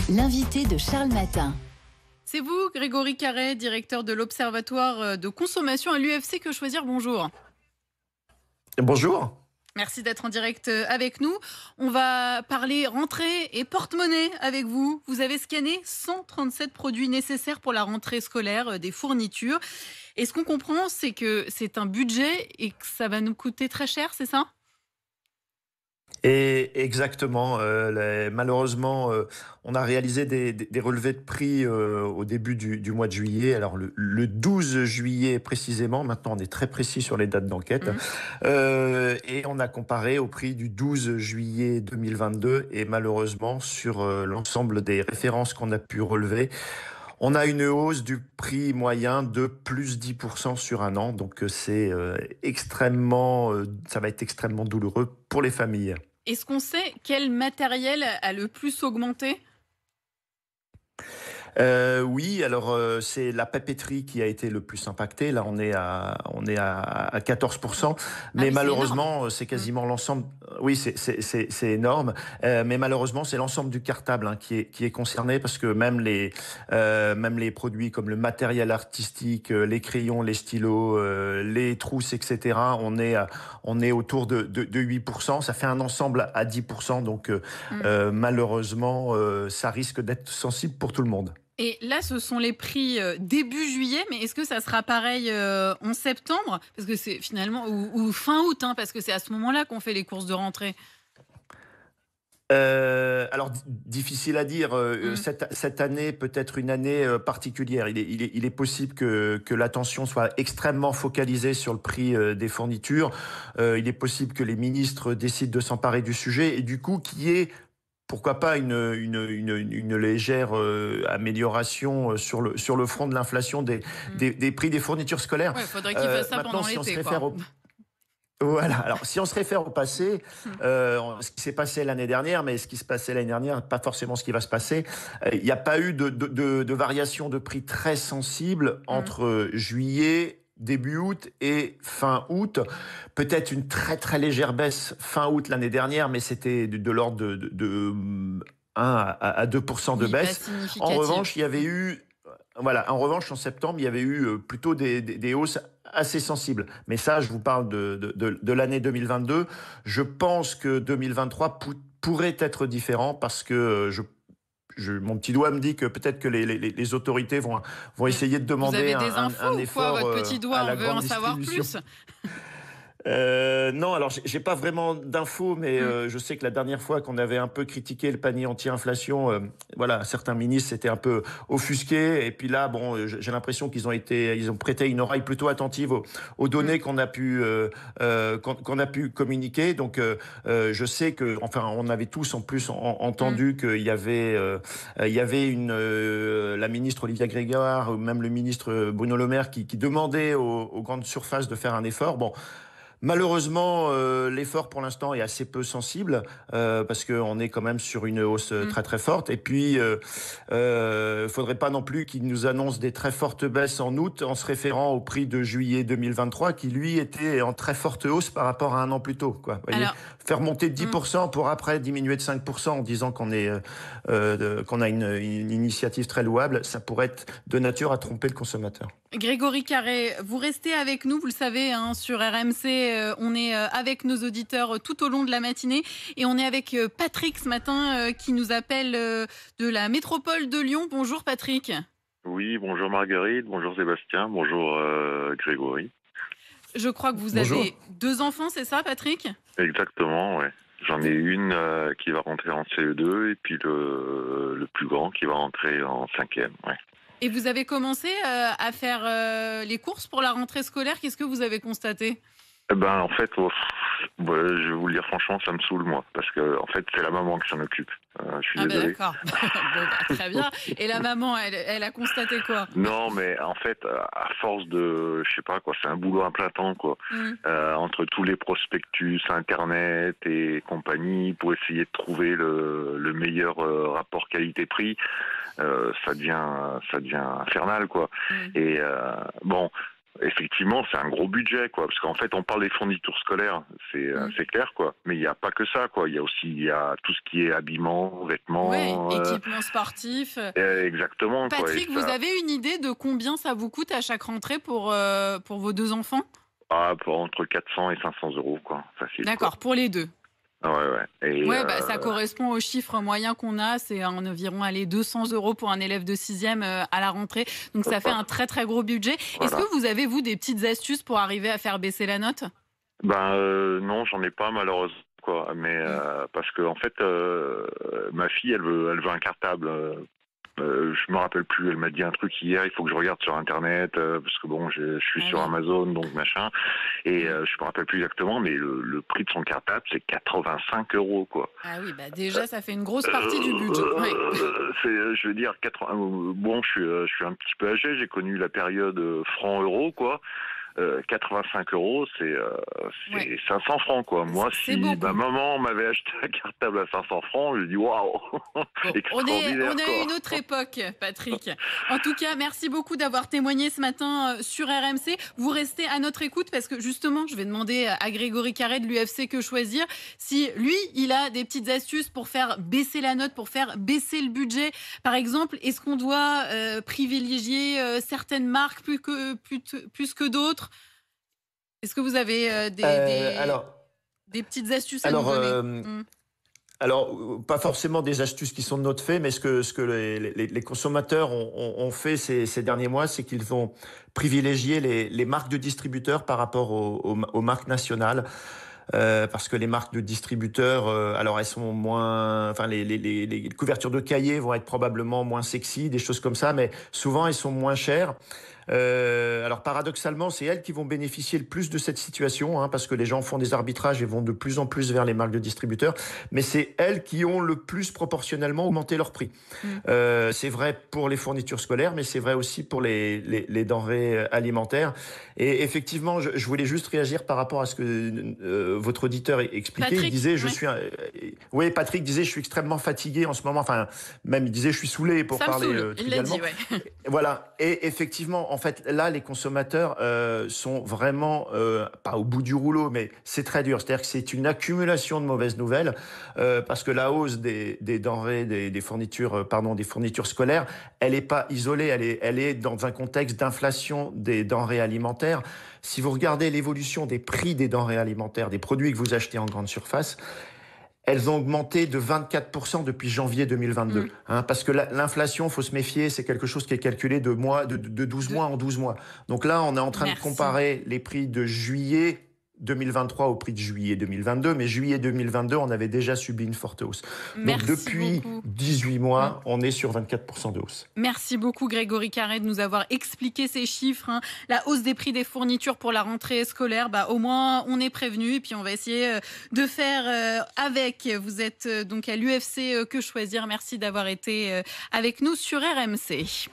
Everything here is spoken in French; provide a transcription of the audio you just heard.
L'invité de Charles Matin. C'est vous, Grégory Carré, directeur de l'Observatoire de consommation à l'UFC Que Choisir. Bonjour. Bonjour. Merci d'être en direct avec nous. On va parler rentrée et porte-monnaie avec vous. Vous avez scanné 137 produits nécessaires pour la rentrée scolaire, des fournitures. Et ce qu'on comprend, c'est que c'est un budget et que ça va nous coûter très cher, c'est ça ? Et exactement. Malheureusement, on a réalisé des relevés de prix au début du mois de juillet. Alors le 12 juillet précisément, maintenant on est très précis sur les dates d'enquête, et on a comparé au prix du 12 juillet 2022 et malheureusement sur l'ensemble des références qu'on a pu relever, on a une hausse du prix moyen de plus 10% sur un an. Donc c'est ça va être extrêmement douloureux pour les familles. Est-ce qu'on sait quel matériel a le plus augmenté ? Oui, alors c'est la papeterie qui a été le plus impactée. Là, on est à 14%, mais malheureusement, c'est quasiment l'ensemble. Oui, c'est énorme, mais malheureusement, c'est l'ensemble du cartable qui est concerné, parce que même les produits comme le matériel artistique, les crayons, les stylos, les trousses, etc. On est autour de 8%. Ça fait un ensemble à 10%. Donc malheureusement, ça risque d'être sensible pour tout le monde. Et là, ce sont les prix début juillet, mais est-ce que ça sera pareil en septembre ? Parce que c'est finalement, ou fin août, parce que c'est à ce moment-là qu'on fait les courses de rentrée. Alors difficile à dire. Cette année peut être une année particulière. Il est possible que l'attention soit extrêmement focalisée sur le prix des fournitures. Il est possible que les ministres décident de s'emparer du sujet et du coup qu'il y ait pourquoi pas une légère amélioration sur le front de l'inflation des prix des fournitures scolaires. Il faudrait qu'ils fassent ça pendant l'été. Voilà. Alors, si on se réfère au passé, ce qui s'est passé l'année dernière, mais ce qui se passait l'année dernière, pas forcément ce qui va se passer. Il n'y a pas eu de variation de prix très sensible entre juillet, début août et fin août. Peut-être une très très légère baisse fin août l'année dernière, mais c'était de l'ordre de 1 à 2% de baisse. En revanche, il y avait eu... Voilà. En revanche, en septembre, il y avait eu plutôt des hausses assez sensibles. Mais ça, je vous parle de l'année 2022. Je pense que 2023 pourrait être différent parce que mon petit doigt me dit que peut-être que les autorités vont essayer de demander un effort. Votre petit doigt, on veut en savoir plus. Non, alors j'ai pas vraiment d'infos, mais je sais que la dernière fois qu'on avait un peu critiqué le panier anti-inflation, certains ministres s'étaient un peu offusqués. Et puis là, bon, j'ai l'impression qu'ils ont prêté une oreille plutôt attentive aux données qu'on a pu communiquer. Donc, je sais que, enfin, on avait tous en plus entendu qu'il y avait la ministre Olivia Grégoire ou même le ministre Bruno Le Maire qui demandait aux grandes surfaces de faire un effort. Bon. Malheureusement, l'effort pour l'instant est assez peu sensible parce qu'on est quand même sur une hausse très très forte. Et puis, faudrait pas non plus qu'ils nous annoncent des très fortes baisses en août en se référant au prix de juillet 2023 qui lui était en très forte hausse par rapport à un an plus tôt. Quoi. Voyez, faire monter de 10% pour après diminuer de 5% en disant qu'on a une initiative très louable, ça pourrait être de nature à tromper le consommateur. Grégory Carré, vous restez avec nous, vous le savez, sur RMC, on est avec nos auditeurs tout au long de la matinée et on est avec Patrick ce matin qui nous appelle de la métropole de Lyon. Bonjour Patrick. Oui, bonjour Marguerite, bonjour Sébastien, bonjour Grégory. Je crois que vous avez 2 enfants, c'est ça Patrick ? Exactement, ouais. J'en ai une qui va rentrer en CE2 et puis le plus grand qui va rentrer en 5e, ouais. Et vous avez commencé à faire les courses pour la rentrée scolaire. Qu'est-ce que vous avez constaté ? En fait, je vais vous le dire franchement, ça me saoule moi, parce que en fait, c'est la maman qui s'en occupe. Je suis désolé. D'accord. Très bien. Et la maman, elle a constaté quoi ? Non, mais en fait, à force de, je sais pas quoi, c'est un boulot à plein temps quoi. Entre tous les prospectus, Internet et compagnie, pour essayer de trouver le meilleur rapport qualité-prix, ça devient infernal quoi. Et bon. effectivement, c'est un gros budget, quoi. Parce qu'en fait, on parle des fournitures scolaires, c'est clair, quoi. Mais il n'y a pas que ça, quoi. Il y a tout ce qui est habillement, vêtements. Ouais, équipement sportif. Exactement, Patrick, quoi. vous avez une idée de combien ça vous coûte à chaque rentrée pour vos 2 enfants? Entre 400 et 500 euros, quoi. Facile. D'accord, quoi. pour les 2. Ouais. Et Ça correspond au chiffre moyen qu'on a. C'est en environ 200 euros pour un élève de 6e à la rentrée. Donc ça fait un très très gros budget. Voilà. Est-ce que vous avez, vous, des petites astuces pour arriver à faire baisser la note? Non, j'en ai pas malheureusement, quoi. Mais parce que en fait, ma fille, elle veut un cartable. Je me rappelle plus, elle m'a dit un truc hier, il faut que je regarde sur internet, parce que bon, je suis sur Amazon, donc machin, et je me rappelle plus exactement, mais le prix de son cartable, c'est 85 euros, quoi. Ah oui, déjà, ça fait une grosse partie du budget. Ouais. Je veux dire, bon, je suis un petit peu âgé, j'ai connu la période franc-euro, quoi. 85 euros, c'est 500 francs, quoi. Moi, si ma maman m'avait acheté un cartable à 500 francs, je dis waouh, extraordinaire. On a une autre époque, Patrick. En tout cas, merci beaucoup d'avoir témoigné ce matin sur RMC. Vous restez à notre écoute parce que justement, je vais demander à Grégory Carré de l'UFC Que Choisir si lui, il a des petites astuces pour faire baisser la note, pour faire baisser le budget. Par exemple, est-ce qu'on doit privilégier certaines marques plus que d'autres? Est-ce que vous avez des petites astuces à nous donner? Alors, pas forcément des astuces qui sont de notre fait, mais ce que les consommateurs ont fait ces derniers mois, c'est qu'ils ont privilégié les marques de distributeurs par rapport aux marques nationales. Parce que les marques de distributeurs, alors elles sont moins, enfin les couvertures de cahiers vont être probablement moins sexy, des choses comme ça, mais souvent elles sont moins chères. Alors paradoxalement, c'est elles qui vont bénéficier le plus de cette situation, parce que les gens font des arbitrages et vont de plus en plus vers les marques de distributeurs, mais c'est elles qui ont le plus proportionnellement augmenté leur prix. C'est vrai pour les fournitures scolaires, mais c'est vrai aussi pour les denrées alimentaires. Et effectivement, je voulais juste réagir par rapport à ce que votre auditeur expliquait. Patrick, il disait, Patrick disait, je suis extrêmement fatigué en ce moment. Enfin, même il disait, je suis saoulé pour parler trivialement. Il l'a dit, Voilà. Et effectivement, en fait, là, les consommateurs sont vraiment pas au bout du rouleau, mais c'est très dur. C'est-à-dire que c'est une accumulation de mauvaises nouvelles parce que la hausse des denrées, des fournitures scolaires, elle n'est pas isolée. Elle est dans un contexte d'inflation des denrées alimentaires. Si vous regardez l'évolution des prix des denrées alimentaires, des produits que vous achetez en grande surface, elles ont augmenté de 24% depuis janvier 2022. Parce que l'inflation, il faut se méfier, c'est quelque chose qui est calculé de 12 mois en 12 mois. Donc là, on est en train de comparer les prix de juillet 2023 au prix de juillet 2022, mais juillet 2022, on avait déjà subi une forte hausse. Donc depuis 18 mois, on est sur 24% de hausse. Merci beaucoup Grégory Carré de nous avoir expliqué ces chiffres. La hausse des prix des fournitures pour la rentrée scolaire, au moins on est prévenu et puis on va essayer de faire avec. Vous êtes donc à l'UFC Que Choisir. Merci d'avoir été avec nous sur RMC.